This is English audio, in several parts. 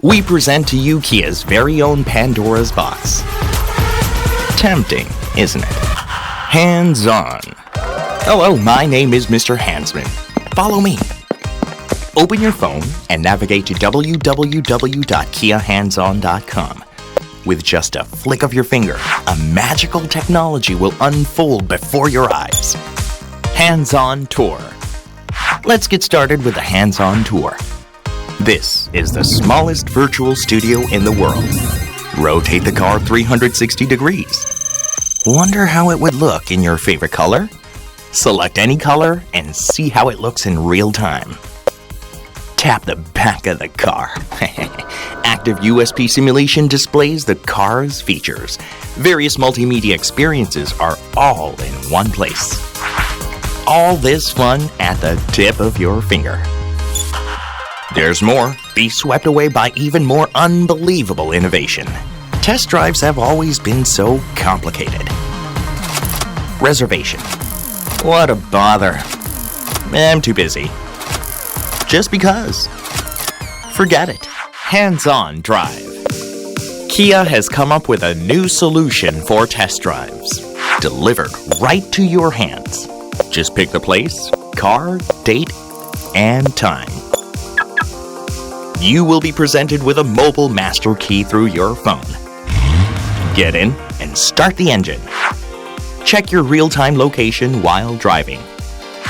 we present to you Kia's very own Pandora's box. Tempting, isn't it? Hands-on. Hello, my name is Mr. Handsman. Follow me. Open your phone and navigate to www.kiahandson.com. With just a flick of your finger, a magical technology will unfold before your eyes. Hands-On Tour. Let's get started with the Hands-On Tour. This is the smallest virtual studio in the world. Rotate the car 360 degrees. Wonder how it would look in your favorite color? Select any color and see how it looks in real time. Tap the back of the car. Active USP simulation displays the car's features. Various multimedia experiences are all in one place. All this fun at the tip of your finger. There's more. Be swept away by even more unbelievable innovation. Test drives have always been so complicated. Reservation. What a bother. I'm too busy. Just because. Forget it. Hands-on drive. Kia has come up with a new solution for test drives. Delivered right to your hands. Just pick the place, car, date, and time. You will be presented with a mobile master key through your phone. Get in and start the engine. Check your real-time location while driving.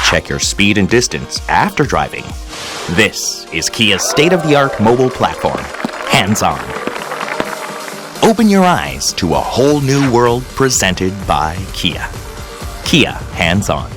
Check your speed and distance after driving. This is Kia's state-of-the-art mobile platform, Hands-On. Open your eyes to a whole new world presented by Kia. Kia Hands-On.